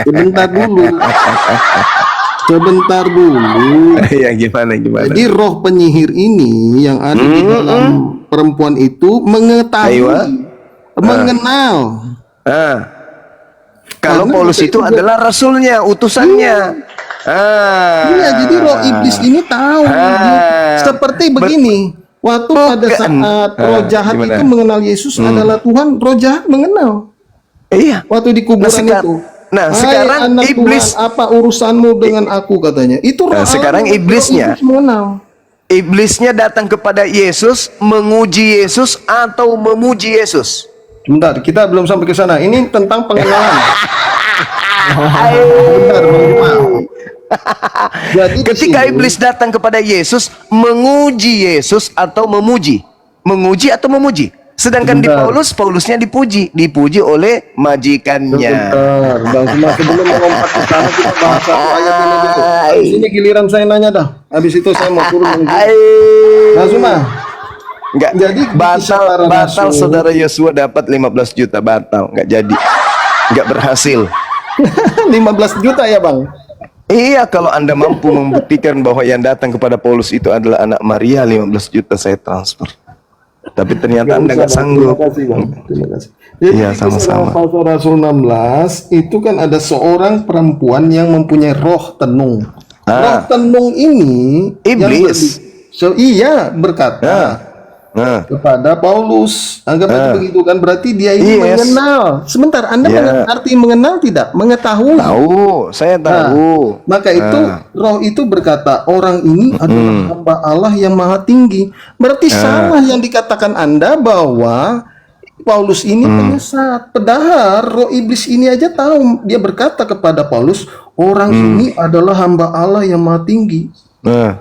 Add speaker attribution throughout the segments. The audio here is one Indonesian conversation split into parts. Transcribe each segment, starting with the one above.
Speaker 1: Sebentar dulu. Sebentar dulu.
Speaker 2: Ya gimana?
Speaker 1: Jadi roh penyihir ini yang ada di dalam perempuan itu mengetahui, mengenal.
Speaker 2: Kalau
Speaker 1: Karena
Speaker 2: Paulus itu adalah rasulnya, utusannya.
Speaker 1: Iya, jadi roh iblis ini tahu. Seperti begini, waktu pada saat roh jahat itu mengenal Yesus adalah Tuhan, roh jahat mengenal.
Speaker 2: Iya.
Speaker 1: Waktu di kuburan itu.
Speaker 2: Nah, sekarang
Speaker 1: anak
Speaker 2: iblis,
Speaker 1: Tuhan, apa urusanmu dengan aku, katanya. Itu roh
Speaker 2: sekarang iblisnya,
Speaker 1: iblis mengenal.
Speaker 2: Iblisnya datang kepada Yesus, menguji Yesus atau memuji Yesus.
Speaker 1: Bentar, kita belum sampai ke sana. Ini tentang pengenalan. Bentar, jadi
Speaker 2: ketika iblis datang kepada Yesus, menguji Yesus atau memuji? Menguji atau memuji? Sedangkan di Paulusnya dipuji oleh majikannya.
Speaker 1: Bentar, Bang Suma, sebelum melompat ke sana kita bahas satu ayat ini dulu. Habis ini giliran saya nanya dah. Habis itu saya mau turun. Bang Suma.
Speaker 2: Enggak, jadi batal saudara Yosua dapat 15 juta, batal, enggak jadi. Enggak berhasil.
Speaker 1: 15 juta ya, Bang?
Speaker 2: Iya, kalau Anda mampu membuktikan bahwa yang datang kepada Paulus itu adalah anak Maria, 15 juta saya transfer. Tapi ternyata Anda nggak sanggup.
Speaker 1: Terima kasih, Bang. Terima kasih. Jadi
Speaker 2: iya, sama-sama.
Speaker 1: Pasal Rasul 16 itu kan ada seorang perempuan yang mempunyai roh tenung. Roh tenung ini
Speaker 2: iblis.
Speaker 1: Iya, berkata kepada Paulus. Anggap aja begitu kan, berarti dia ini mengenal. Sebentar, Anda arti mengenal tidak? Mengetahui.
Speaker 2: Tahu, saya tahu.
Speaker 1: Maka itu roh itu berkata, orang ini adalah hamba Allah yang maha tinggi. Berarti salah yang dikatakan Anda bahwa Paulus ini penyesat. Padahal roh iblis ini aja tahu. Dia berkata kepada Paulus, orang ini adalah hamba Allah yang maha tinggi.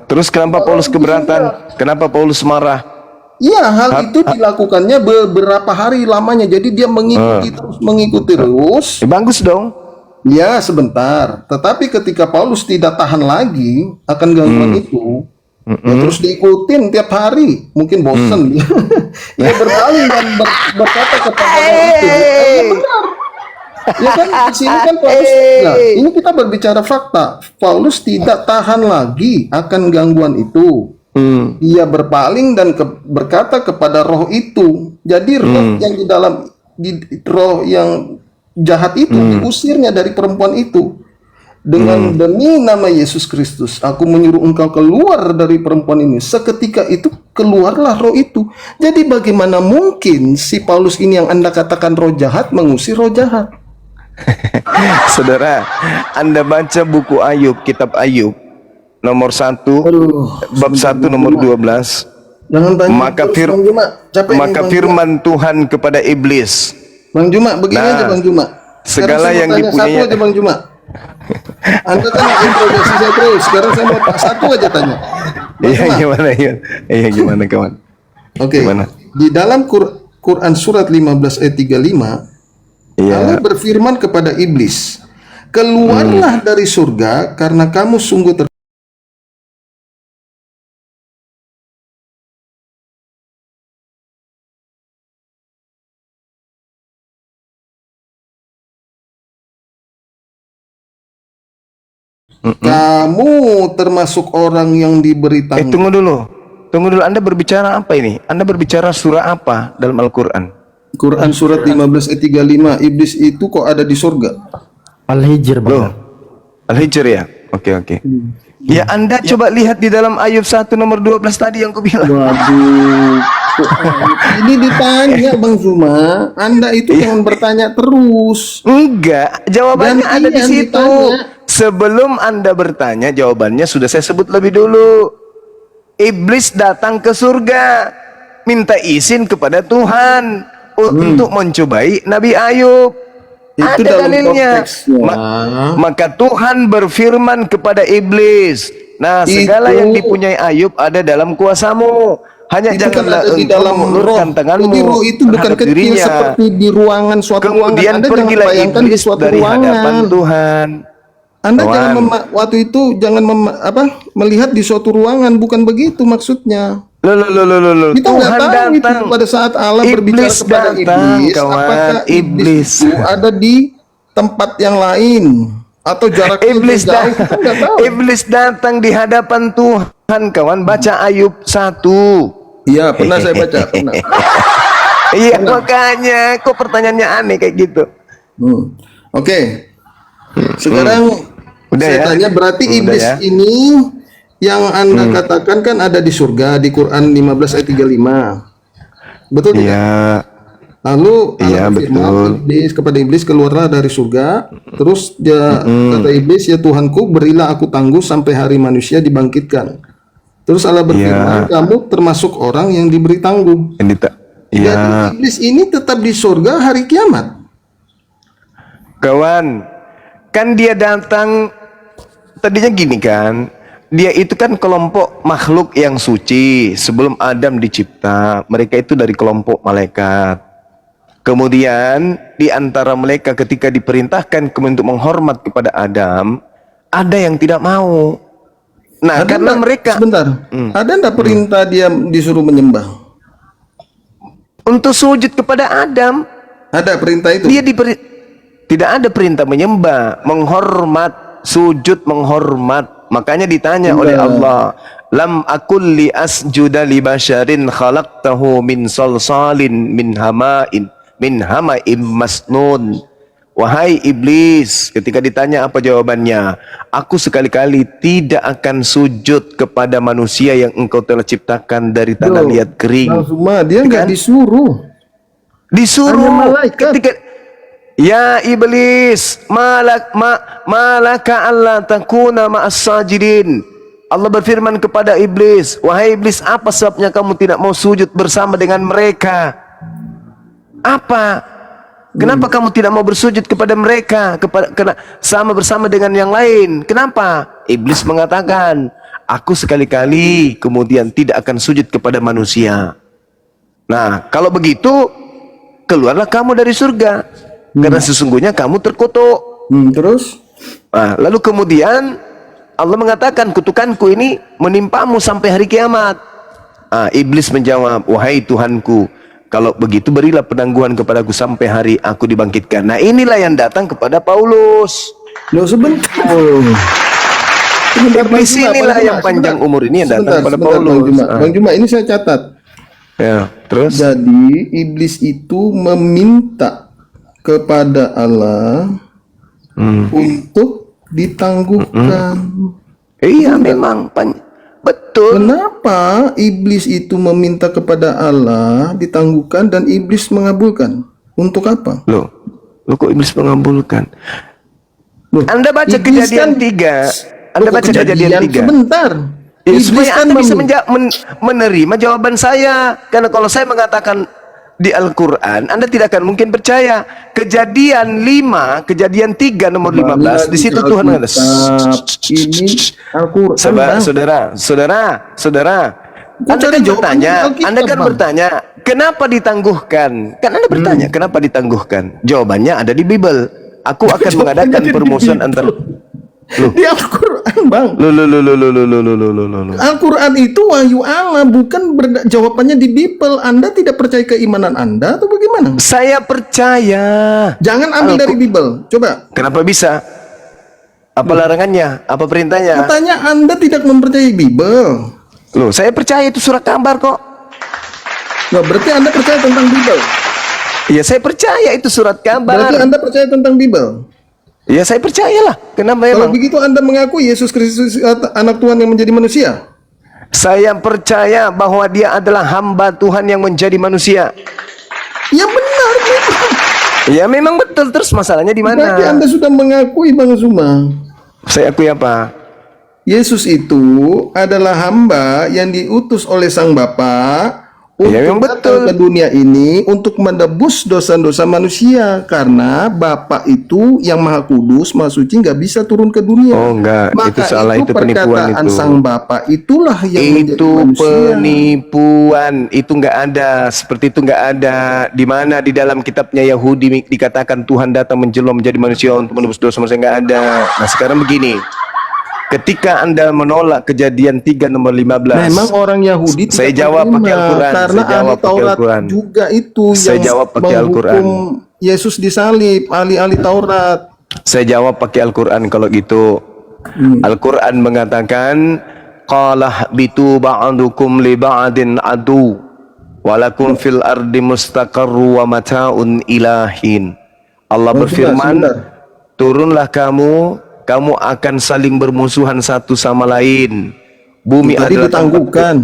Speaker 2: Terus kenapa Paulus keberatan? Kenapa Paulus marah?
Speaker 1: Iya, hal itu dilakukannya beberapa hari lamanya. Jadi dia mengikuti terus.
Speaker 2: Bagus dong.
Speaker 1: Ya, sebentar. Tetapi ketika Paulus tidak tahan lagi akan gangguan itu, ya terus diikutin tiap hari. Mungkin bosen. Dia berpaling dan berkata kepada itu. Ya benar. Ya kan, di sini kan Paulus. Nah, ini kita berbicara fakta. Paulus tidak tahan lagi akan gangguan itu. Dia berpaling dan berkata kepada roh itu. Jadi roh yang di dalam roh yang jahat itu diusirnya dari perempuan itu dengan demi nama Yesus Kristus, aku menyuruh engkau keluar dari perempuan ini. Seketika itu keluarlah roh itu. Jadi bagaimana mungkin si Paulus ini yang Anda katakan roh jahat mengusir roh jahat?
Speaker 2: Saudara, Anda baca buku Ayub, kitab Ayub nomor 1, bab 1 nomor 12. Maka firman Tuhan kepada iblis.
Speaker 1: Bang Juma, begini aja Bang Juma.
Speaker 2: Segala yang dipunyai.
Speaker 1: Satu aja Bang Juma. Anda kan introduksi saya terus. Sekarang saya mau satu aja tanya.
Speaker 2: Iya gimana ya? Iya gimana kawan?
Speaker 1: Oke. Di dalam Quran surat 15 ayat 35, Allah berfirman kepada iblis, keluarlah dari surga karena kamu sungguh kamu termasuk orang yang diberi tanggung.
Speaker 2: Tunggu dulu. Anda berbicara apa ini? Anda berbicara surah apa dalam Al-Quran?
Speaker 1: Quran surat 15 ayat 35. Iblis itu kok ada di surga?
Speaker 3: Al-Hijr, Bang.
Speaker 2: Al-Hijr ya? Oke. Ya Anda coba lihat di dalam Ayub 1 nomor 12 tadi yang kubilang.
Speaker 1: Waduh. Ini ditanya Bang Zuma, Anda itu jangan bertanya terus.
Speaker 2: Enggak, jawabannya ada di situ.
Speaker 1: Ditanya.
Speaker 2: Sebelum Anda bertanya, jawabannya sudah saya sebut lebih dulu. Iblis datang ke surga, minta izin kepada Tuhan untuk mencobai Nabi Ayub.
Speaker 1: Itu
Speaker 2: ada dalilnya. Maka Tuhan berfirman kepada iblis, nah segala yang dipunyai Ayub ada dalam kuasamu. Hanya
Speaker 1: itu
Speaker 2: janganlah
Speaker 1: di dalam
Speaker 2: mengulurkan tanganmu.
Speaker 1: Jadi roh itu bukan kecil
Speaker 2: dirinya.
Speaker 1: Seperti di ruangan suatu
Speaker 2: Kemudian
Speaker 1: ruangan. Anda
Speaker 2: pergilah
Speaker 1: jangan
Speaker 2: iblis
Speaker 1: di suatu
Speaker 2: dari
Speaker 1: ruangan.
Speaker 2: hadapan Tuhan.
Speaker 1: Anda jangan waktu itu jangan melihat di suatu ruangan, bukan begitu maksudnya. Kita nggak tahu
Speaker 2: datang
Speaker 1: itu pada saat Allah berbicara kepada iblis, apakah iblis itu ada di tempat yang lain atau jarak yang
Speaker 2: Iblis,
Speaker 1: jauh, kita nggak tahu.
Speaker 2: Iblis datang di hadapan Tuhan, kawan. Baca Ayub 1.
Speaker 1: Iya, pernah saya baca, pernah.
Speaker 2: Iya, makanya kok pertanyaannya aneh kayak gitu.
Speaker 1: Oke. Sekarang
Speaker 2: Udah
Speaker 1: saya
Speaker 2: ya?
Speaker 1: tanya, berarti
Speaker 2: Udah
Speaker 1: iblis
Speaker 2: ya?
Speaker 1: ini yang Anda katakan kan ada di surga di Quran 15 ayat 35. Betul tidak?
Speaker 2: Iya.
Speaker 1: Lalu
Speaker 2: Iya,
Speaker 1: Allah berfirman kepada iblis, keluarlah dari surga. Terus dia kata iblis, ya Tuhanku, berilah aku tangguh sampai hari manusia dibangkitkan. Terus Allah berfirman, kamu termasuk orang yang diberi tangguh.
Speaker 2: Iya.
Speaker 1: Jadi iblis ini tetap di surga hari kiamat.
Speaker 2: Kawan, kan dia datang tadinya gini kan. Dia itu kan kelompok makhluk yang suci sebelum Adam dicipta. Mereka itu dari kelompok malaikat. Kemudian di antara mereka ketika diperintahkan untuk menghormat kepada Adam, ada yang tidak mau. Nah,
Speaker 1: Ada
Speaker 2: karena
Speaker 1: enggak,
Speaker 2: mereka
Speaker 1: sebentar, ada enggak perintah dia disuruh menyembah?
Speaker 2: untuk sujud kepada Adam,
Speaker 1: Ada perintah itu?
Speaker 2: tidak ada perintah menyembah, menghormat, sujud menghormat. Makanya ditanya oleh Allah, lam akul li asjuda li basyarin khalaqtahu min salsalin min hama'im masnun. Wahai iblis, ketika ditanya apa jawabannya? Aku sekali-kali tidak akan sujud kepada manusia yang engkau telah ciptakan dari tanah liat kering.
Speaker 1: Bang Zuma, dia nggak disuruh.
Speaker 2: Disuruh
Speaker 1: Hanya malaikat.
Speaker 2: ketika ya iblis, malaka alla takuna ma'as sajidin. Allah berfirman kepada iblis, wahai iblis, apa sebabnya kamu tidak mau sujud bersama dengan mereka? Apa? Kenapa kamu tidak mau bersujud kepada mereka, sama bersama dengan yang lain? Kenapa? Iblis mengatakan, aku sekali-kali kemudian tidak akan sujud kepada manusia. Nah, kalau begitu, keluarlah kamu dari surga, karena sesungguhnya kamu terkutuk.
Speaker 1: Terus?
Speaker 2: Nah, lalu kemudian Allah mengatakan, kutukanku ini menimpamu sampai hari kiamat. Iblis menjawab, wahai Tuhanku, kalau begitu berilah penangguhan kepadaku sampai hari aku dibangkitkan. Nah, inilah yang datang kepada Paulus.
Speaker 1: Loh, sebentar.
Speaker 2: Iblis inilah yang panjang umur ini yang datang kepada Paulus.
Speaker 1: Bang Juma, ini saya catat.
Speaker 2: Ya, terus?
Speaker 1: Jadi iblis itu meminta kepada Allah untuk ditangguhkan.
Speaker 2: Iya, memang betul.
Speaker 1: Kenapa iblis itu meminta kepada Allah ditangguhkan dan iblis mengabulkan? Untuk apa?
Speaker 2: Loh kok iblis mengabulkan?
Speaker 1: Loh,
Speaker 2: Anda baca
Speaker 1: iblis
Speaker 2: Kejadian
Speaker 1: kan-
Speaker 2: 3. Anda baca Kejadian 3.
Speaker 1: Sebentar.
Speaker 2: Ya,
Speaker 1: Iblis
Speaker 2: supaya
Speaker 1: kan
Speaker 2: Anda bisa
Speaker 1: meminta.
Speaker 2: menerima jawaban saya. Karena kalau saya mengatakan di Al-Quran, Anda tidak akan mungkin percaya. Kejadian 5, Kejadian 3 nomor 15, di situ Tuhan mengatakan,
Speaker 1: Ini Al-Quran.
Speaker 2: saudara, Anda
Speaker 1: cari
Speaker 2: kan
Speaker 1: jawabannya
Speaker 2: bertanya,
Speaker 1: di Alkitab,
Speaker 2: Anda kan
Speaker 1: Bang.
Speaker 2: bertanya, kenapa ditangguhkan? Kan Anda bertanya, kenapa ditangguhkan? Jawabannya ada di Bible. Aku akan mengadakan permusuhan antara
Speaker 1: Di Al-Quran, Bang.
Speaker 2: Loh.
Speaker 1: Al-Quran itu wahyu Allah, bukan jawabannya di Bible. Anda tidak percaya keimanan Anda atau bagaimana?
Speaker 2: Saya percaya.
Speaker 1: Jangan ambil dari Bible. Coba.
Speaker 2: Kenapa bisa? Apa larangannya? Apa perintahnya?
Speaker 1: Katanya Anda tidak mempercayai Bible.
Speaker 2: Loh, saya percaya itu surat kabar kok.
Speaker 1: Nah, berarti Anda percaya tentang Bible.
Speaker 2: Ya, saya percaya itu surat
Speaker 1: Berarti
Speaker 2: kabar.
Speaker 1: Anda percaya tentang Bible.
Speaker 2: Ya, saya percayalah. Kenapa
Speaker 1: Kalau
Speaker 2: emang?
Speaker 1: begitu Anda mengaku Yesus Kristus anak Tuhan yang menjadi manusia.
Speaker 2: Saya percaya bahwa dia adalah hamba Tuhan yang menjadi manusia.
Speaker 1: Ya benar, memang.
Speaker 2: Ya, memang betul. Terus masalahnya di
Speaker 1: Berarti
Speaker 2: mana?
Speaker 1: Anda sudah mengakui, Bang Zuma.
Speaker 2: Saya akui apa?
Speaker 1: Yesus itu adalah hamba yang diutus oleh Sang Bapa
Speaker 2: Ya, memang
Speaker 1: untuk datang
Speaker 2: betul.
Speaker 1: ke dunia ini untuk menebus dosa-dosa manusia, karena Bapa itu yang Maha Kudus, Maha Suci, nggak bisa turun ke dunia.
Speaker 2: Oh, enggak.
Speaker 1: Maka
Speaker 2: Itu salah. Itu penipuan
Speaker 1: perkataan
Speaker 2: itu.
Speaker 1: Sang Bapa itulah yang menjadi
Speaker 2: Itu
Speaker 1: manusia.
Speaker 2: penipuan. Itu enggak ada. Seperti itu enggak ada. Di mana di dalam kitabnya Yahudi dikatakan Tuhan datang menjelma menjadi manusia untuk menebus dosa manusia, enggak ada. Nah, sekarang begini. Ketika Anda menolak Kejadian 3 nomor 15.
Speaker 1: Memang orang Yahudi
Speaker 2: Saya
Speaker 1: tidak
Speaker 2: jawab pakai
Speaker 1: menerima,
Speaker 2: Al-Quran.
Speaker 1: karena
Speaker 2: Saya jawab
Speaker 1: ahli
Speaker 2: pakai
Speaker 1: Taurat
Speaker 2: Al-Quran.
Speaker 1: juga itu
Speaker 2: Saya
Speaker 1: yang
Speaker 2: jawab pakai Al-Quran.
Speaker 1: menghukum Yesus disalib, ahli-ahli Taurat.
Speaker 2: Saya jawab pakai Al-Quran kalau gitu. Al-Quran mengatakan, qala bitu ba'dukum li ba'din adu walakum fil ardi mustaqarru wa mata'un ilahin. Allah berfirman, turunlah kamu akan saling bermusuhan satu sama lain. Bumi
Speaker 1: Tadi
Speaker 2: adalah
Speaker 1: ditangguhkan.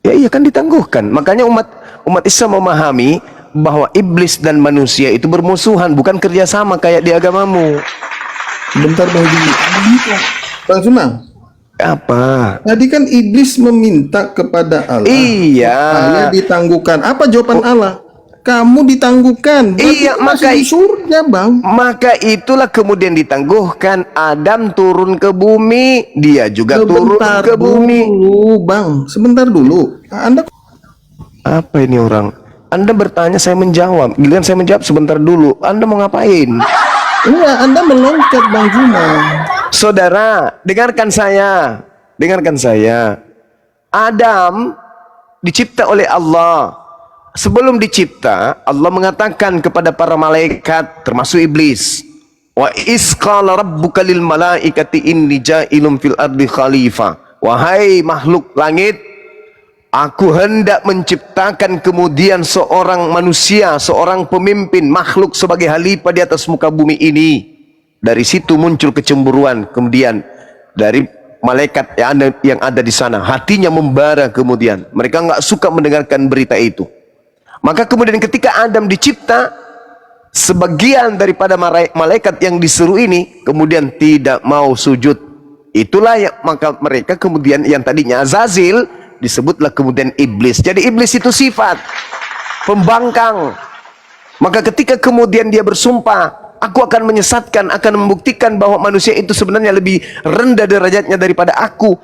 Speaker 2: Ya iya kan ditangguhkan. Makanya umat Islam memahami bahwa iblis dan manusia itu bermusuhan, bukan kerjasama kayak di agamamu.
Speaker 1: Bentar Bang Juma. Bang Juma,
Speaker 2: Apa?
Speaker 1: tadi kan iblis meminta kepada Allah.
Speaker 2: Iya.
Speaker 1: Saya ditangguhkan. Apa jawaban Allah? Kamu ditangguhkan. Berarti
Speaker 2: Iya,
Speaker 1: itu masih
Speaker 2: maka
Speaker 1: di surga, Bang.
Speaker 2: Maka itulah kemudian ditangguhkan. Adam turun ke bumi, dia juga turun
Speaker 1: Sebentar
Speaker 2: ke bumi.
Speaker 1: dulu, Bang. Sebentar dulu. Anda
Speaker 2: Apa ini orang? Anda bertanya, saya menjawab. Giliran saya menjawab, sebentar dulu. Anda mau ngapain?
Speaker 1: enggak, Anda meloncat, Bang Juma.
Speaker 2: Saudara, dengarkan saya. Dengarkan saya. Adam dicipta oleh Allah. Sebelum dicipta, Allah mengatakan kepada para malaikat, termasuk iblis, wa isqala rabbuka lil malaikati inni ja'ilun fil ardi khalifah. Wahai makhluk langit, aku hendak menciptakan kemudian seorang manusia, seorang pemimpin makhluk sebagai khalifah di atas muka bumi ini. Dari situ muncul kecemburuan. Kemudian dari malaikat yang ada di sana, hatinya membara. Kemudian mereka nggak suka mendengarkan berita itu. Maka kemudian ketika Adam dicipta, sebagian daripada malaikat yang disuruh ini kemudian tidak mau sujud. Itulah yang, maka mereka kemudian yang tadinya Azazil disebutlah kemudian iblis. Jadi iblis itu sifat pembangkang. Maka ketika kemudian dia bersumpah, aku akan menyesatkan, akan membuktikan bahwa manusia itu sebenarnya lebih rendah derajatnya daripada aku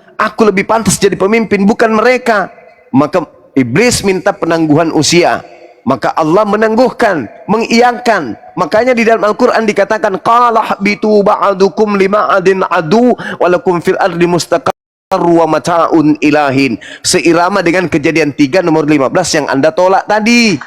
Speaker 2: lebih pantas jadi pemimpin, bukan mereka. Maka iblis minta penangguhan usia. Maka Allah menangguhkan, mengiyakan. Makanya di dalam Al-Quran dikatakan, qala bitu ba'dukum lima'adin adu walakum fil ardi mustaqarru wa mata'un ilahin. Seirama dengan Kejadian 3 nomor 15 yang Anda tolak tadi.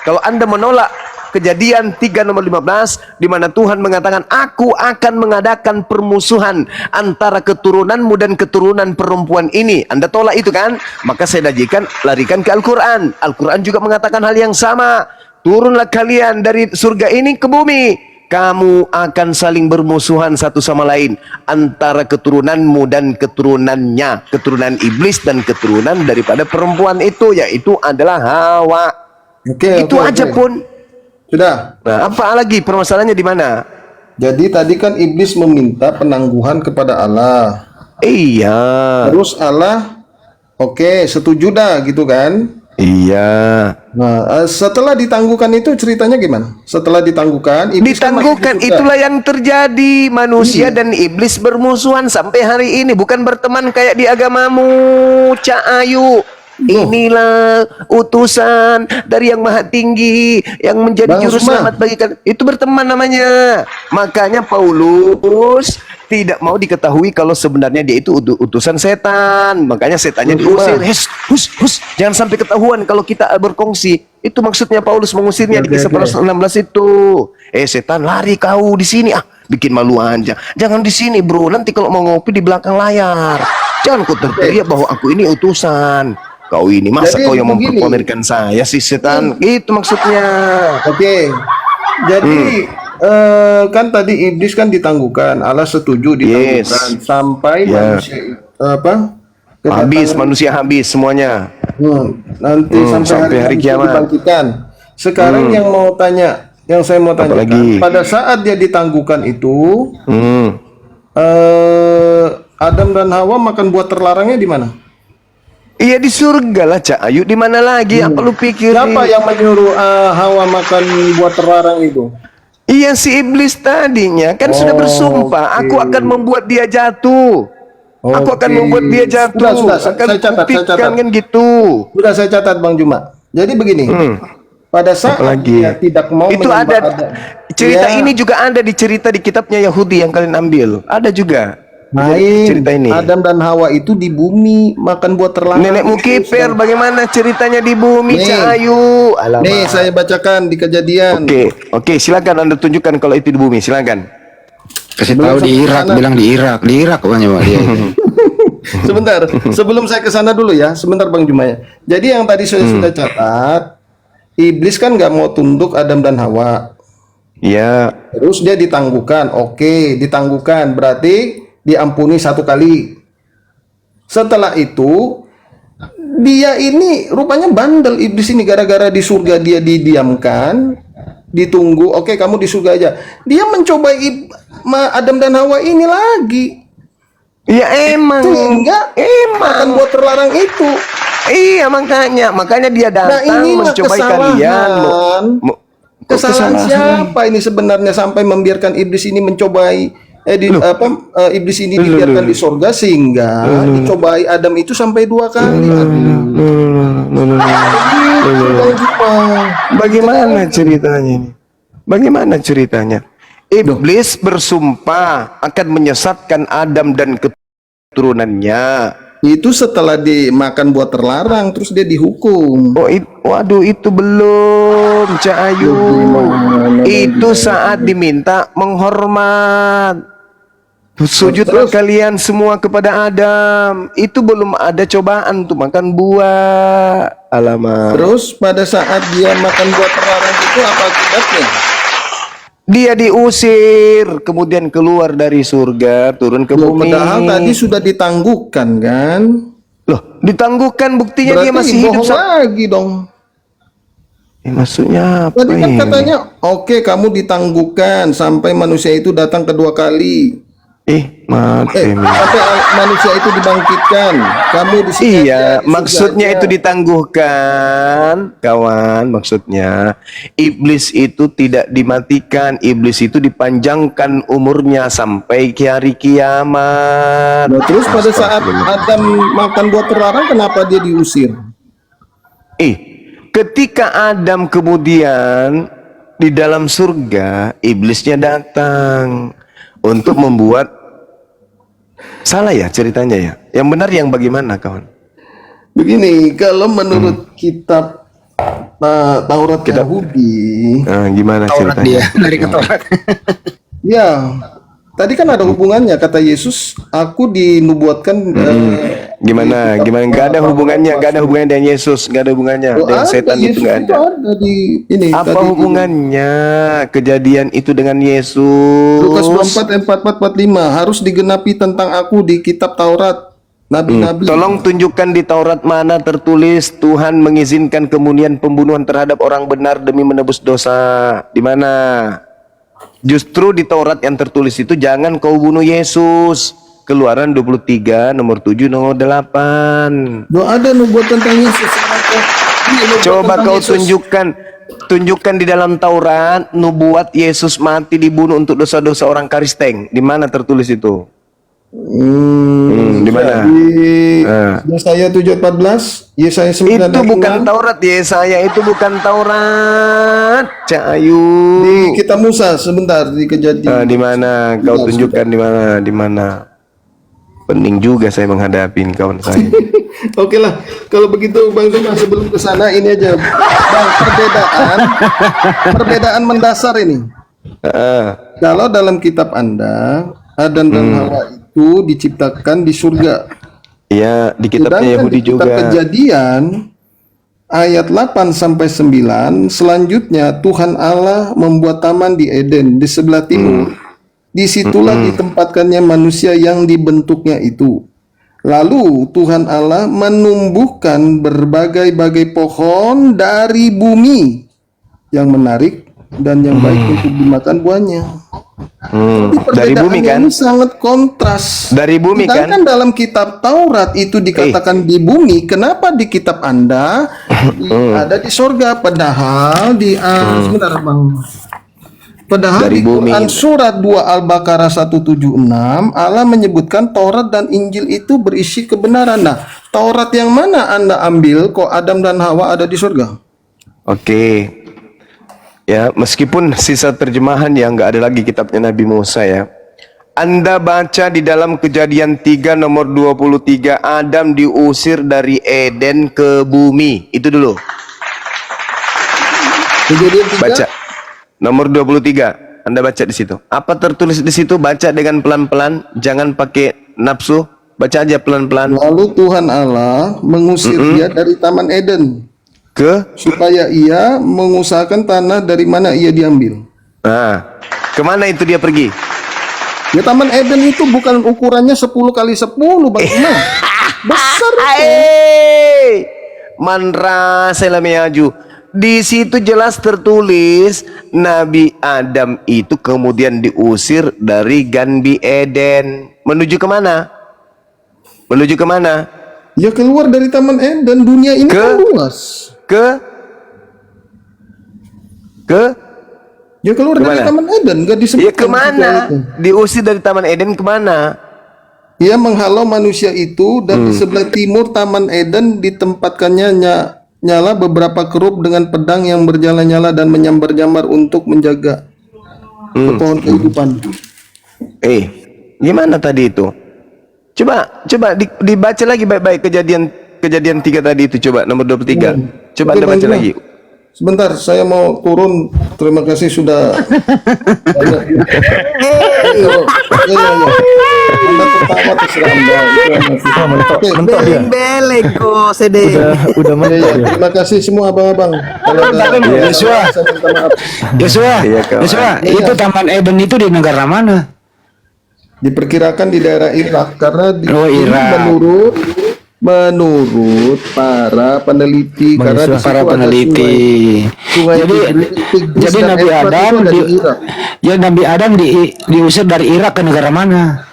Speaker 2: Kalau Anda menolak Kejadian 3 nomor 15 di mana Tuhan mengatakan, aku akan mengadakan permusuhan antara keturunanmu dan keturunan perempuan ini. Anda tolak itu kan? Maka saya larikan ke Al-Quran. Al-Quran juga mengatakan hal yang sama. Turunlah kalian dari surga ini ke bumi. Kamu akan saling bermusuhan satu sama lain antara keturunanmu dan keturunannya, keturunan iblis dan keturunan daripada perempuan itu, yaitu adalah Hawa. Itu aja pun.
Speaker 1: Sudah.
Speaker 2: Nah, apa lagi permasalahannya di mana?
Speaker 1: Jadi tadi kan iblis meminta penangguhan kepada Allah.
Speaker 2: Iya.
Speaker 1: Terus Allah, oke, setuju dah gitu kan?
Speaker 2: Iya.
Speaker 1: Nah, setelah ditangguhkan itu ceritanya gimana? Setelah ditangguhkan, iblis kan masih
Speaker 2: Ditangguhkan,
Speaker 1: di surga.
Speaker 2: itulah yang terjadi. Manusia dan iblis bermusuhan sampai hari ini, bukan berteman kayak di agamamu, Cak Ayu. Inilah utusan dari yang maha tinggi yang menjadi
Speaker 1: Bang
Speaker 2: juru
Speaker 1: Usman.
Speaker 2: selamat bagi kalian. Itu berteman namanya. Makanya Paulus tidak mau diketahui kalau sebenarnya dia itu utusan setan. Makanya setannya
Speaker 1: Bang
Speaker 2: diusir.
Speaker 1: Usman.
Speaker 2: Hus, jangan sampai ketahuan kalau kita berkongsi. Itu maksudnya Paulus mengusirnya di kisah Paulus 16 itu. Setan, lari kau di sini, bikin malu aja. Jangan di sini, bro. Nanti kalau mau ngopi di belakang layar. Jangan kau terteriak bahwa aku ini utusan. Kau ini masa
Speaker 1: Jadi
Speaker 2: kau yang
Speaker 1: begini.
Speaker 2: memperpamerkan saya sih, setan. Itu maksudnya.
Speaker 1: Oke. Jadi kan tadi iblis kan ditangguhkan, Allah setuju ditangguhkan sampai manusia
Speaker 2: Habis, manusia habis semuanya.
Speaker 1: nanti sampai hari kiamat dibangkitkan. Sekarang yang saya mau tanya, pada saat dia ditangguhkan itu, Adam dan Hawa makan buah terlarangnya di mana?
Speaker 2: Iya di surga lah, Cak Ayu. Di mana lagi? Apa lu pikir?
Speaker 1: Siapa yang menyuruh Hawa makan buah terlarang itu?
Speaker 2: Iya si iblis tadinya kan sudah bersumpah, aku akan membuat dia jatuh. Aku akan membuat dia jatuh.
Speaker 1: Sudah,
Speaker 2: akan
Speaker 1: saya catat.
Speaker 2: kan gitu.
Speaker 1: Sudah saya catat Bang Juma. Jadi begini. Pada saat dia tidak mau
Speaker 2: itu ada cerita ini juga ada di cerita di kitabnya Yahudi yang kalian ambil. Ada juga. cerita ini?
Speaker 1: Adam dan Hawa itu di bumi makan buah terlarang.
Speaker 2: Nenekmu kiper, bagaimana ceritanya di bumi,
Speaker 1: Nih.
Speaker 2: Cak Ayu? Alamak.
Speaker 1: Nih saya bacakan di Kejadian.
Speaker 2: Oke, silakan Anda tunjukkan kalau itu di bumi, silakan.
Speaker 4: Kasih
Speaker 1: Sebelum
Speaker 4: tahu di
Speaker 1: sampai
Speaker 4: Irak,
Speaker 1: sana.
Speaker 4: bilang di Irak pokoknya Pak dia.
Speaker 1: Sebentar, sebelum saya ke sana dulu ya, sebentar Bang Jumaya. Jadi yang tadi saya sudah catat, iblis kan nggak mau tunduk Adam dan Hawa.
Speaker 2: Ya,
Speaker 1: Terus dia ditangguhkan. Oke, ditangguhkan berarti diampuni 1 kali. Setelah itu dia ini rupanya bandel iblis ini, gara-gara di surga dia didiamkan, ditunggu. Oke, kamu di surga aja. Dia mencoba Adam dan Hawa ini lagi.
Speaker 2: ya emang,
Speaker 1: Sehingga makan buah terlarang itu.
Speaker 2: Iya makanya dia datang
Speaker 1: inilah
Speaker 2: mencobai
Speaker 1: kesalahan.
Speaker 2: kalian. Kok
Speaker 1: Kesalahan siapa ini sebenarnya sampai membiarkan iblis ini mencobai iblis ini dibiarkan di surga sehingga dicobai Adam itu sampai 2 kali.
Speaker 2: Bagaimana ceritanya ini? Bagaimana ceritanya? Iblis bersumpah akan menyesatkan Adam dan keturunannya.
Speaker 1: Itu setelah dimakan buah terlarang terus dia dihukum.
Speaker 2: Waduh, itu belum, Cak Ayu. Itu saat diminta menghormat. Sujudlah kalian semua kepada Adam. Itu belum ada cobaan untuk makan buah. Alamak.
Speaker 1: Terus pada saat dia makan buah terlarang itu apa akibatnya?
Speaker 2: Dia diusir, kemudian keluar dari surga, turun ke bumi.
Speaker 1: Padahal tadi sudah ditangguhkan kan?
Speaker 2: Loh, ditangguhkan, buktinya dia
Speaker 1: Berarti
Speaker 2: masih hidup.
Speaker 1: bohong lagi dong.
Speaker 2: Maksudnya apa
Speaker 1: Tadi kan
Speaker 2: ini?
Speaker 1: katanya, oke kamu ditangguhkan sampai manusia itu datang kedua kali.
Speaker 2: Mati.
Speaker 1: Sampai manusia itu dibangkitkan. Kamu di sini
Speaker 2: Iya,
Speaker 1: aja, di
Speaker 2: maksudnya
Speaker 1: surga
Speaker 2: itu
Speaker 1: aja.
Speaker 2: ditangguhkan, kawan. Maksudnya iblis itu tidak dimatikan, iblis itu dipanjangkan umurnya sampai ke hari kiamat.
Speaker 1: Nah, terus pada saat Adam makan buah terlarang, kenapa dia diusir?
Speaker 2: Ketika Adam kemudian di dalam surga, iblisnya datang untuk membuat salah ya ceritanya ya. Yang benar yang bagaimana, kawan?
Speaker 1: Begini, kalau menurut kitab Taurat Yahudi,
Speaker 2: Gimana
Speaker 4: Taurat
Speaker 2: ceritanya?
Speaker 4: dia dari Taurat.
Speaker 1: ya tadi kan ada hubungannya, kata Yesus, aku dinubuatkan.
Speaker 2: Gimana? Nggak ada hubungannya, dengan Yesus, nggak ada hubungannya dengan setan itu, nggak ada.
Speaker 1: Ada di ini.
Speaker 2: Apa
Speaker 1: tadi,
Speaker 2: hubungannya kejadian itu dengan Yesus?
Speaker 1: Lukas 24, 44, 45 harus digenapi tentang aku di kitab Taurat. Nabi-nabi.
Speaker 2: Tolong tunjukkan di Taurat mana tertulis Tuhan mengizinkan kemunian pembunuhan terhadap orang benar demi menebus dosa. Di mana? Justru di Taurat yang tertulis itu jangan kau bunuh Yesus. Keluaran 23 nomor 7 nomor 8.
Speaker 1: Doa ada nubuat tentang Yesus.
Speaker 2: Coba kau tunjukkan di dalam Taurat nubuat Yesus mati dibunuh untuk dosa-dosa orang Kristen. Di mana tertulis itu? Di mana?
Speaker 1: Di Yesaya 7:14, Yesaya 9
Speaker 2: Itu bukan Taurat, Yesaya itu bukan Taurat, Cak Ayu.
Speaker 1: Di kitab Musa sebentar di Kejadian.
Speaker 2: Di mana? Kau tunjukkan di mana? Di mana? Pening juga saya menghadapi kawan saya.
Speaker 1: Oke lah, kalau begitu Bang Zuma sebelum ke sana ini aja, Bang, perbedaan mendasar ini. Kalau dalam kitab Anda, Adam dan Hawa itu diciptakan di surga.
Speaker 2: Iya, di kitabnya
Speaker 1: Sedangkan
Speaker 2: Yahudi
Speaker 1: di kitab
Speaker 2: juga.
Speaker 1: Kejadian ayat 8 sampai 9 selanjutnya Tuhan Allah membuat taman di Eden di sebelah timur. Disitulah ditempatkannya manusia yang dibentuknya itu. Lalu Tuhan Allah menumbuhkan berbagai-bagai pohon dari bumi yang menarik dan yang baik untuk dimakan buahnya.
Speaker 2: Dari bumi kan?
Speaker 1: Ini sangat kontras.
Speaker 2: Dari bumi kan?
Speaker 1: Sedangkan dalam kitab Taurat itu dikatakan di bumi, kenapa di kitab Anda ada di sorga? Padahal di sebentar Bang. Padahal
Speaker 2: Dari
Speaker 1: di
Speaker 2: bumi.
Speaker 1: Quran surat 2 Al-Baqarah 176 Allah menyebutkan Taurat dan Injil itu berisi kebenaran. Nah, Taurat yang mana Anda ambil kok Adam dan Hawa ada di surga?
Speaker 2: Oke. Ya, meskipun sisa terjemahan yang nggak ada lagi kitabnya Nabi Musa ya. Anda baca di dalam Kejadian 3 nomor 23, Adam diusir dari Eden ke bumi. Itu dulu.
Speaker 1: Kejadian 3.
Speaker 2: Baca. Nomor 23. Anda baca di situ. Apa tertulis di situ? Baca dengan pelan-pelan, jangan pakai nafsu. Baca aja pelan-pelan.
Speaker 1: Lalu Tuhan Allah mengusir dia dari Taman Eden supaya ia mengusahakan tanah dari mana ia diambil.
Speaker 2: Nah, kemana itu dia pergi?
Speaker 1: Ya Taman Eden itu bukan ukurannya 10 kali 10 bagaimana? Besar itu.
Speaker 2: Manra selamiaju. Di situ jelas tertulis Nabi Adam itu kemudian diusir dari Ganbi Eden. Menuju kemana? Menuju kemana?
Speaker 1: Ya keluar dari Taman Eden. Dunia ini kan luas.
Speaker 2: Ke?
Speaker 1: Ya keluar dari
Speaker 2: Kemana?
Speaker 1: Taman Eden. Gak disebut.
Speaker 2: Ya kemana? Diusir dari Taman Eden kemana?
Speaker 1: Ia menghalau manusia itu dan di sebelah timur Taman Eden ditempatkannya nyala beberapa kerup dengan pedang yang bernyala-nyala dan menyambar-nyambar untuk menjaga pohon kehidupan.
Speaker 2: Gimana tadi itu? Coba dibaca lagi baik-baik kejadian 3 tadi itu, coba nomor 23. Coba
Speaker 1: Oke,
Speaker 2: Anda baca
Speaker 1: Bang,
Speaker 2: lagi.
Speaker 1: Sebentar, saya mau turun. Terima kasih sudah. Anda tertawa terserah Anda.
Speaker 3: Mentok dia.
Speaker 5: Belek kok sede.
Speaker 3: Udah mentok dia.
Speaker 1: Terima kasih semua abang-abang. Kalau ada
Speaker 4: Yosua.
Speaker 1: saya minta maaf.
Speaker 4: Yosua,
Speaker 2: Iya, kawan.
Speaker 4: Yosua, itu Taman Eden itu di negara mana?
Speaker 1: Diperkirakan di daerah Irak karena
Speaker 4: Irak.
Speaker 1: menurut para peneliti karena di situ
Speaker 4: Para
Speaker 1: ada
Speaker 4: peneliti.
Speaker 1: sungai
Speaker 4: Jadi
Speaker 1: Tigris
Speaker 4: jadi
Speaker 1: dan
Speaker 4: Nabi
Speaker 1: Efrat
Speaker 4: Adam
Speaker 1: itu ada
Speaker 4: di,
Speaker 1: di Irak.
Speaker 4: ya Nabi Adam diusir dari Irak ke negara mana?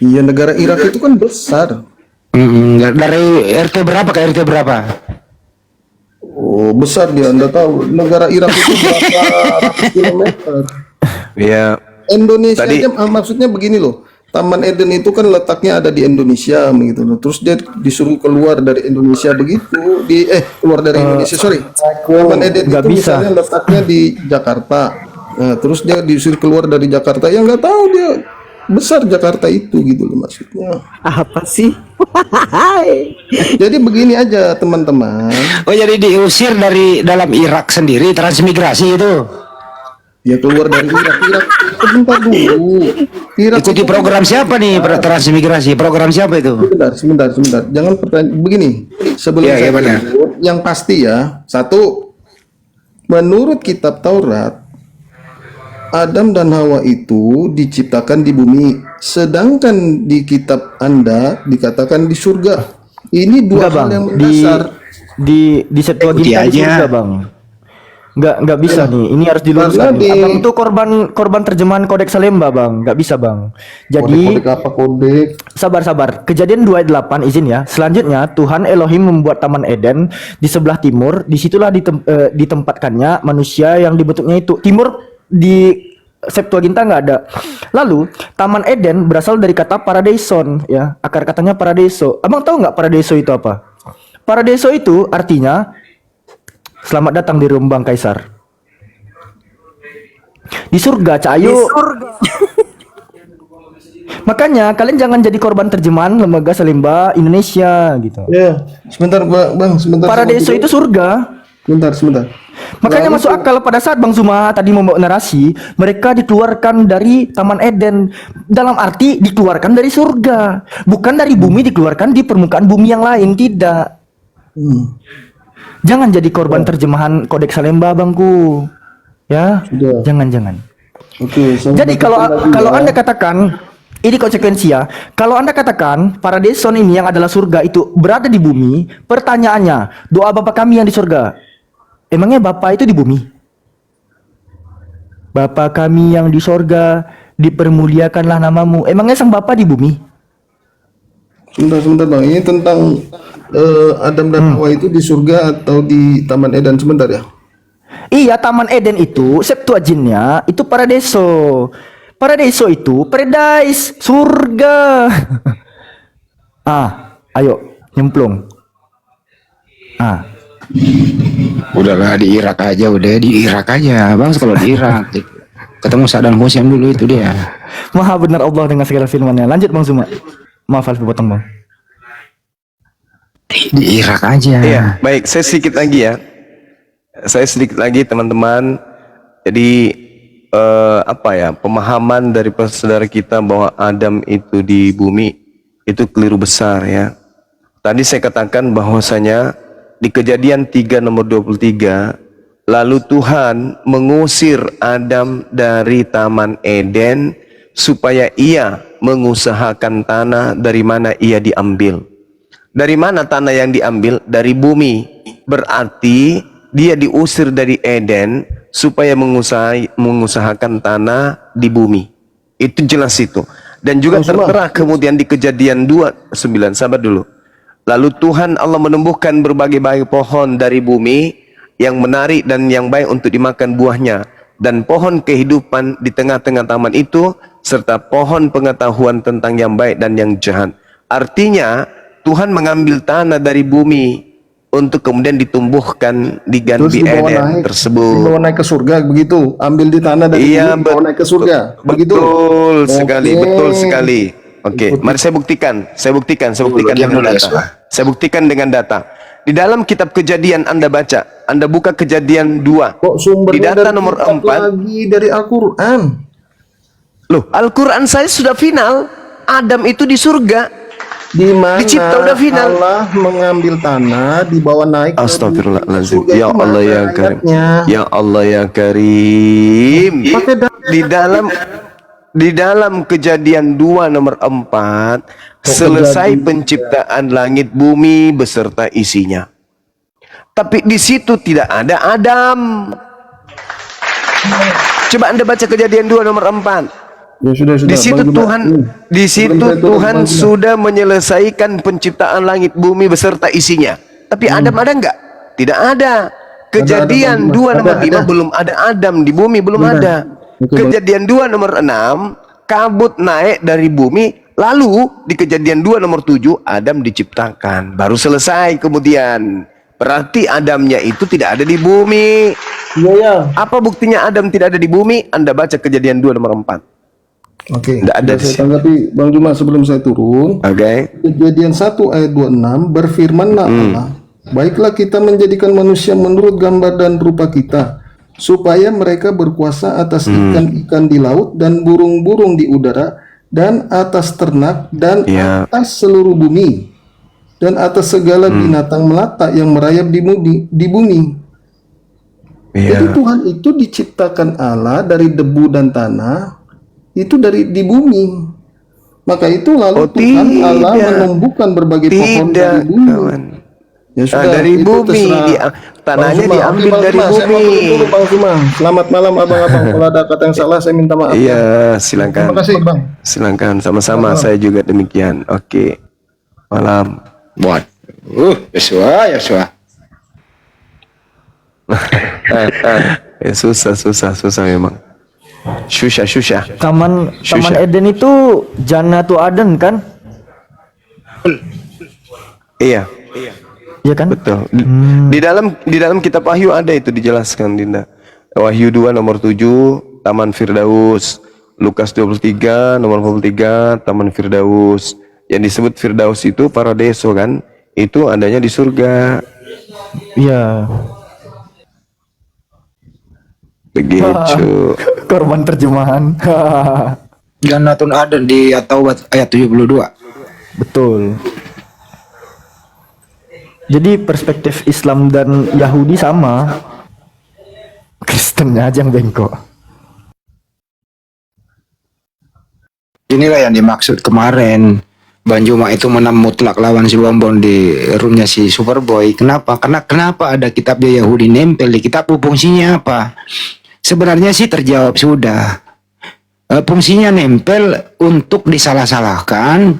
Speaker 1: Iya, negara Irak itu kan besar.
Speaker 4: Dari RT berapa ke RT berapa?
Speaker 1: Oh, besar dia. Anda tahu negara Irak itu berapa ratus kilometer.
Speaker 2: Ya,
Speaker 1: Indonesia
Speaker 2: Tadi-
Speaker 1: aja maksudnya begini loh. Taman Eden itu kan letaknya ada di Indonesia begitu loh. Terus dia disuruh keluar dari Indonesia begitu. Keluar dari Indonesia, sorry. Taman Eden
Speaker 3: nggak
Speaker 1: itu
Speaker 3: bisa.
Speaker 1: misalnya letaknya di Jakarta. Nah, terus dia disuruh keluar dari Jakarta. Ya nggak tahu dia besar Jakarta itu gitu loh maksudnya.
Speaker 5: Apa sih?
Speaker 1: Jadi begini aja teman-teman.
Speaker 4: Oh, jadi diusir dari dalam Irak sendiri, transmigrasi itu.
Speaker 1: Ya keluar dari Irak. Sebentar dulu. Irak
Speaker 4: Ikuti
Speaker 1: itu kan-
Speaker 4: program siapa nih transmigrasi? Program siapa itu?
Speaker 1: Sebentar. Jangan pertanyaan begini. Sebelum
Speaker 4: Ya,
Speaker 1: saya
Speaker 4: ya, benar.
Speaker 1: jawab, yang pasti ya, satu, menurut kitab Taurat, Adam dan Hawa itu diciptakan di bumi, sedangkan di kitab Anda dikatakan di surga. Ini dua
Speaker 3: Enggak,
Speaker 1: hal
Speaker 3: Bang.
Speaker 1: yang
Speaker 3: Di
Speaker 1: mendasar.
Speaker 3: di Septuaginta
Speaker 4: Ikuti
Speaker 3: di
Speaker 4: aja.
Speaker 3: surga, Bang. Nggak bisa nih. Ini harus diluruskan.
Speaker 1: Karena di-
Speaker 3: Abang itu korban terjemahan Kodeks Salemba, Bang. Nggak bisa, Bang. Jadi
Speaker 1: Kode apa kode?
Speaker 3: sabar. Kejadian 2 ayat 8 izin ya. Selanjutnya Tuhan Elohim membuat Taman Eden di sebelah timur. Disitulah ditempatkannya manusia yang dibentuknya itu. Timur di Septuaginta nggak ada. Lalu Taman Eden berasal dari kata paradison ya. Akar katanya paradiso. Abang tahu nggak paradiso itu apa? Paradiso itu artinya selamat datang di Rumbang Kaisar. Di surga, Cahayu. Makanya kalian jangan jadi korban terjemahan lembaga Salemba Indonesia gitu.
Speaker 1: Ya, sebentar Bang, sebentar.
Speaker 3: Paradiso itu surga.
Speaker 1: Sebentar.
Speaker 3: Makanya
Speaker 1: Lalu
Speaker 3: masuk akal pada saat Bang Zuma tadi membawa narasi, mereka dikeluarkan dari Taman Eden. Dalam arti dikeluarkan dari surga, bukan dari bumi, dikeluarkan di permukaan bumi yang lain, tidak. Jangan jadi korban terjemahan Kodeks Salemba, Bangku. Ya,
Speaker 1: Sudah.
Speaker 3: jangan.
Speaker 1: Oke, saya
Speaker 3: Jadi
Speaker 1: bacakan lagi
Speaker 3: kalau
Speaker 1: ya.
Speaker 3: Anda katakan ini konsekuensi ya. Kalau Anda katakan Paradison ini yang adalah surga itu berada di bumi, pertanyaannya, doa Bapa kami yang di surga. Emangnya Bapa itu di bumi? Bapa kami yang di surga, dipermuliakanlah namamu. Emangnya sang Bapa di bumi?
Speaker 1: Sebentar Bang, ini tentang Adam dan Hawa itu di surga atau di Taman Eden, sebentar ya.
Speaker 3: Iya, Taman Eden itu Septuaginnya itu Paradiso. Paradiso itu paradise, surga. Ayo nyemplung.
Speaker 4: Udahlah di Irak aja, Bang, kalau di Irak. Ketemu Saddam Hussein dulu itu dia.
Speaker 3: Maha benar Allah dengan segala firman-Nya. Lanjut Bang Zuma. Maaf Alfi potong Bang.
Speaker 4: Di Irak aja.
Speaker 2: Iya, baik. Saya sedikit lagi ya. Saya sedikit lagi teman-teman. Jadi apa ya, pemahaman dari saudara kita bahwa Adam itu di bumi itu keliru besar ya. Tadi saya katakan bahwasanya di Kejadian 3 nomor 23, lalu Tuhan mengusir Adam dari Taman Eden supaya ia mengusahakan tanah dari mana ia diambil. Dari mana tanah yang diambil? Dari bumi. Berarti dia diusir dari Eden supaya mengusahakan tanah di bumi. Itu jelas itu. Dan juga tertera kemudian di Kejadian 2:9. Sabar dulu. Lalu Tuhan Allah menumbuhkan berbagai-bagai pohon dari bumi yang menarik dan yang baik untuk dimakan buahnya, dan pohon kehidupan di tengah-tengah taman itu, serta pohon pengetahuan tentang yang baik dan yang jahat. Artinya Tuhan mengambil tanah dari bumi untuk kemudian ditumbuhkan di Ganbi Eden tersebut.
Speaker 1: Dibawa naik ke surga begitu. Ambil di tanah dari bumi, dibawa naik ke surga. Begitu.
Speaker 2: Betul sekali, betul sekali. Oke, mari saya buktikan dengan data. Saya buktikan dengan data. Di dalam kitab Kejadian Anda baca, Anda buka Kejadian 2.
Speaker 1: Kok sumbernya
Speaker 2: di data
Speaker 1: dari
Speaker 2: nomor
Speaker 1: kitab
Speaker 2: 4.
Speaker 1: lagi dari Al-Quran.
Speaker 2: Loh, Al-Quran saya sudah final. Adam itu di surga.
Speaker 1: Di mana
Speaker 2: Dicipta udah final.
Speaker 1: Allah mengambil tanah, dibawa naik ke
Speaker 2: Astagfirullahaladzim.
Speaker 1: surga.
Speaker 2: Ya
Speaker 1: Itu
Speaker 2: Allah
Speaker 1: mana
Speaker 2: ya Karim.
Speaker 1: ayatnya?
Speaker 2: Ya Allah ya Karim.
Speaker 1: Pakai data.
Speaker 2: Di dalam Kejadian 2 nomor 4, selesai penciptaan langit bumi beserta isinya. Tapi di situ tidak ada Adam. Coba Anda baca Kejadian 2 nomor 4.
Speaker 1: Ya sudah.
Speaker 2: Di situ
Speaker 1: Bang
Speaker 2: Tuhan,
Speaker 1: Juma.
Speaker 2: di situ
Speaker 1: Sebelum saya turun,
Speaker 2: Tuhan
Speaker 1: Bang Juma.
Speaker 2: sudah menyelesaikan penciptaan langit bumi beserta isinya. Tapi Adam ada enggak? Tidak ada. Kejadian
Speaker 1: Bang
Speaker 2: 2
Speaker 1: Juma.
Speaker 2: nomor
Speaker 1: Ada.
Speaker 2: 5 belum ada Adam di bumi, belum
Speaker 1: Benar.
Speaker 2: ada.
Speaker 1: Betul,
Speaker 2: Kejadian 2 nomor 6, kabut naik dari bumi, lalu di Kejadian 2 nomor 7 Adam diciptakan. Baru selesai kemudian. Berarti Adamnya itu tidak ada di bumi.
Speaker 1: Iya.
Speaker 2: Apa buktinya Adam tidak ada di bumi? Anda baca Kejadian 2 nomor 4.
Speaker 1: Oke.
Speaker 2: Tidak ada di
Speaker 1: Saya
Speaker 2: sini.
Speaker 1: tanggapi Bang Juma sebelum saya turun.
Speaker 2: Oke.
Speaker 1: Kejadian 1 ayat 26 berfirmanlah Allah, baiklah kita menjadikan manusia menurut gambar dan rupa kita, supaya mereka berkuasa atas ikan-ikan di laut dan burung-burung di udara dan atas ternak dan
Speaker 2: Ya.
Speaker 1: atas seluruh bumi dan atas segala binatang melata yang merayap di bumi. Jadi
Speaker 2: Iya.
Speaker 1: Tuhan itu diciptakan Allah dari debu dan tanah, itu di bumi. Maka itu lalu Tuhan Allah
Speaker 2: tidak.
Speaker 1: menumbuhkan berbagai pohon dari bumi.
Speaker 2: Kawan.
Speaker 1: Ya
Speaker 2: Dari
Speaker 1: itu
Speaker 2: bumi,
Speaker 1: terserah.
Speaker 2: tanahnya
Speaker 1: Bang Zuma.
Speaker 2: diambil
Speaker 1: Oke, Bang
Speaker 2: dari
Speaker 1: Zuma, saya mau
Speaker 2: bumi.
Speaker 1: turun dulu, Bang Zuma. Selamat malam abang-abang. Kalau ada kata yang salah saya minta maaf.
Speaker 2: Iya,
Speaker 1: Terima
Speaker 2: silakan.
Speaker 1: kasih Bang.
Speaker 2: Silakan, sama-sama. Saya juga demikian. Oke. Malam.
Speaker 4: Buat. Yosua.
Speaker 2: Ya, susah memang. Susah.
Speaker 3: Taman
Speaker 2: Syusha.
Speaker 3: Eden itu Jannatul Aden kan?
Speaker 2: Iya,
Speaker 3: Iya kan?
Speaker 2: betul. Di dalam kitab Wahyu ada itu dijelaskan, Dinda. Wahyu 2 nomor 7, Taman Firdaus. Lukas 23 nomor 43, Taman Firdaus. Yang disebut Firdaus itu paradiso kan? Itu adanya di surga.
Speaker 3: Iya.
Speaker 2: Begitu.
Speaker 3: Korban terjemahan.
Speaker 4: Jannatul Aden di At-Taubat ayat 72.
Speaker 3: Betul. Jadi perspektif Islam dan Yahudi sama. Kristennya aja yang bengkok.
Speaker 4: Inilah yang dimaksud kemarin. Bang Juma itu menang mutlak lawan si Bombon di roomnya si Superboy. Kenapa? Karena kenapa ada kitabnya Yahudi nempel di kitab, fungsinya apa? Sebenarnya sih terjawab sudah. Fungsinya nempel untuk disalah-salahkan,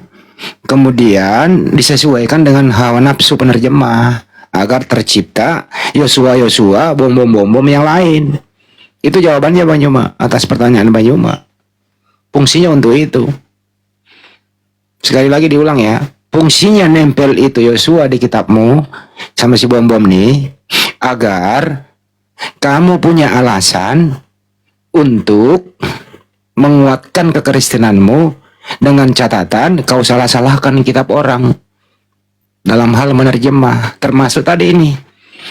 Speaker 4: kemudian disesuaikan dengan hawa nafsu penerjemah agar tercipta Yosua, bom-bom yang lain. Itu jawabannya Bang Juma atas pertanyaan Bang Juma. Fungsinya untuk itu. Sekali lagi diulang ya. Fungsinya nempel itu Yosua di kitabmu sama si bom-bom nih agar kamu punya alasan untuk menguatkan kekristenanmu dengan catatan kau salah-salahkan kitab orang dalam hal menerjemah, termasuk tadi ini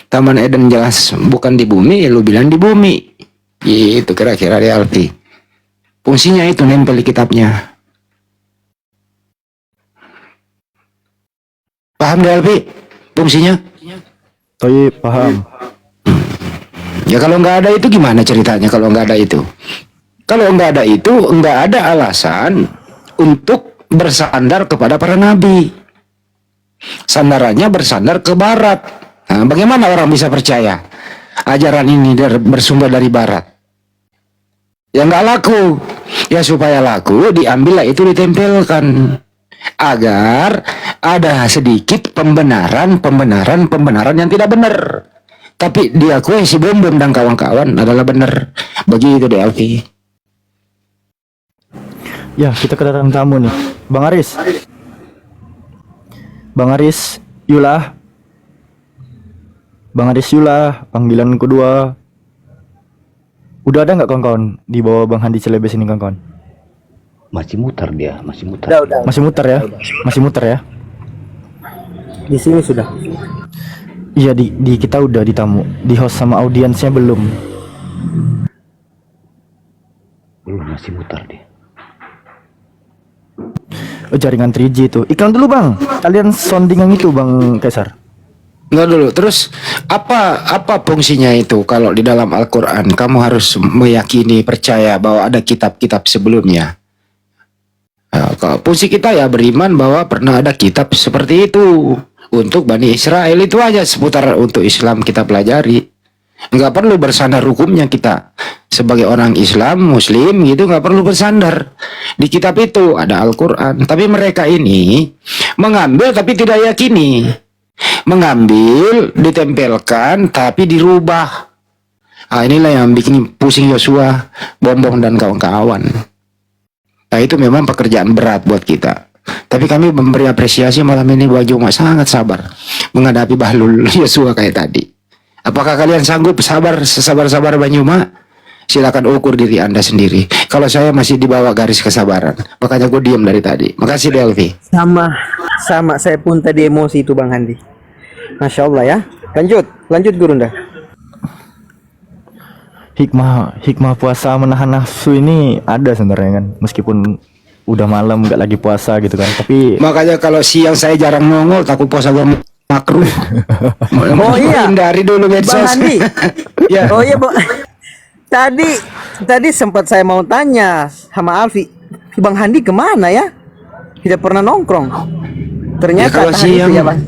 Speaker 4: Taman Eden jelas bukan di bumi, ya lu bilang di bumi. Itu kira-kira di Alfi. Fungsinya itu nempel di kitabnya. Paham deh Alfi? Fungsinya?
Speaker 3: Toy paham.
Speaker 4: Ya kalau nggak ada itu gimana ceritanya kalau nggak ada itu? Kalau nggak ada itu, nggak ada alasan untuk bersandar kepada para nabi. Sandarannya bersandar ke barat. Nah, bagaimana orang bisa percaya ajaran ini bersumber dari barat? Ya nggak laku. Ya supaya laku, diambillah itu ditempelkan agar ada sedikit pembenaran yang tidak benar. Tapi diakui si Bom Bom dan kawan-kawan adalah benar. Begitu deh Alfi.
Speaker 3: Ya, kita kedatangan tamu nih. Bang Aris. Bang Aris Yulah. Bang Aris Yulah, panggilan kedua. Udah ada nggak kawan-kawan di bawah Bang Handi Celebes ini kawan-kawan?
Speaker 6: Masih muter dia, masih muter.
Speaker 5: Udah.
Speaker 3: Masih muter ya? Masih muter ya?
Speaker 5: Di sini sudah.
Speaker 3: Iya di kita udah di tamu, di host sama audiensnya belum.
Speaker 6: Belum, masih muter dia.
Speaker 3: Oh, jaringan 3G itu. Iklan dulu bang. Kalian sounding yang itu bang Kaisar.
Speaker 4: Nggak dulu. Terus apa fungsinya itu kalau di dalam Al-Quran kamu harus meyakini percaya bahwa ada kitab-kitab sebelumnya. Nah, fungsi kita ya beriman bahwa pernah ada kitab seperti itu untuk Bani Israel, itu aja seputar untuk Islam kita pelajari. Nggak perlu bersandar hukumnya kita sebagai orang Islam Muslim gitu, nggak perlu bersandar di kitab itu ada Al-Quran. Tapi mereka ini mengambil tapi tidak yakini, mengambil ditempelkan tapi dirubah. Nah, inilah yang bikin pusing Yosua, Bom Bom dan kawan-kawan. Nah itu memang pekerjaan berat buat kita. Tapi kami memberi apresiasi malam ini buat Juma sangat sabar menghadapi Bahlul Yosua kayak tadi. Apakah kalian sanggup sesabar-sabar Banyuma? Silakan ukur diri Anda sendiri. Kalau saya masih di bawah garis kesabaran, makanya gue diam dari tadi. Makasih Delvi.
Speaker 5: Sama saya pun tadi emosi itu Bang Handi. Masya Allah ya. Lanjut Gurunda.
Speaker 3: Hikmah puasa menahan nafsu ini ada sebenarnya kan, meskipun udah malam nggak lagi puasa gitu kan, tapi
Speaker 4: Makanya kalau siang saya jarang nongol, takut puasa gue makruh.
Speaker 5: Oh iya.
Speaker 4: Hindari dulu medsos.
Speaker 5: Bang Handi.
Speaker 4: Ya.
Speaker 5: Oh iya, Tadi sempat saya mau tanya sama Alfi, Bang Handi kemana ya? Tidak pernah nongkrong. Ternyata
Speaker 4: kalau
Speaker 5: tahan
Speaker 4: siang
Speaker 5: itu ya, Bang.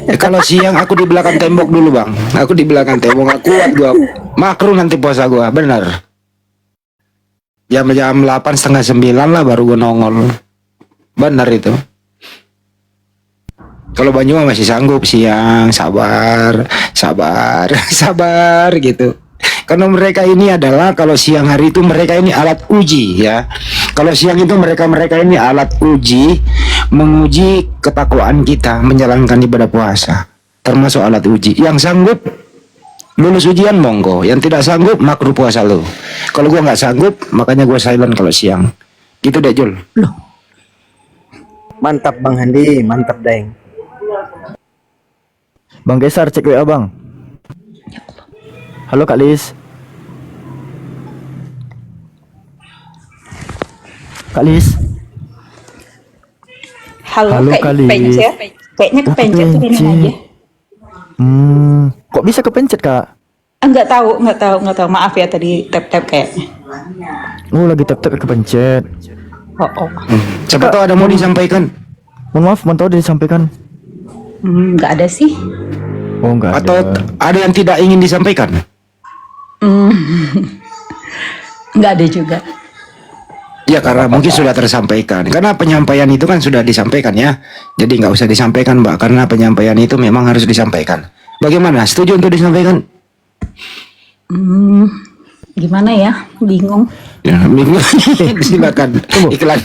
Speaker 4: Kalau siang aku di belakang tembok dulu bang. Aku di belakang tembok, gak kuat gua. Makruh nanti puasa gua, benar. Jam 8 setengah 9 lah baru gua nongol. Benar itu. Kalau Banyumas masih sanggup siang, sabar gitu. Karena mereka ini adalah kalau siang hari itu mereka ini alat uji ya. Kalau siang itu mereka ini alat uji, menguji ketakwaan kita menjalankan ibadah puasa. Termasuk alat uji. Yang sanggup lulus ujian monggo, yang tidak sanggup makruh puasa lo. Kalau gua nggak sanggup, makanya gua silent kalau siang. Gitu deh Jul.
Speaker 5: Loh. Mantap Bang Handi, mantap Deng.
Speaker 3: Bang Kaisar cek WA bang. Halo Kak Lis. Kak Lis.
Speaker 7: Halo,
Speaker 3: Kak Lis.
Speaker 7: kepencet. Kayaknya kepencet tuh ini aja.
Speaker 3: Kok bisa kepencet Kak?
Speaker 7: Enggak tahu. Maaf ya tadi tap-tap kayaknya.
Speaker 3: Oh lagi tap kepencet.
Speaker 7: Oh.
Speaker 4: Siapa tahu ada mau disampaikan
Speaker 3: Mohon maaf, mau disampaikan.
Speaker 7: Enggak ada sih.
Speaker 3: Oh enggak ada.
Speaker 4: atau ada yang tidak ingin disampaikan?
Speaker 7: Enggak ada juga.
Speaker 4: Ya karena mungkin sudah tersampaikan. Karena penyampaian itu kan sudah disampaikan ya. Jadi nggak usah disampaikan Mbak. Karena penyampaian itu memang harus disampaikan. Bagaimana? Setuju untuk disampaikan?
Speaker 7: Gimana ya? Bingung.
Speaker 4: Ya, silakan. Iklan.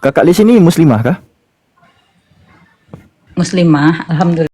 Speaker 3: Kakak Lis ini muslimah kah?
Speaker 7: Muslimah, alhamdulillah.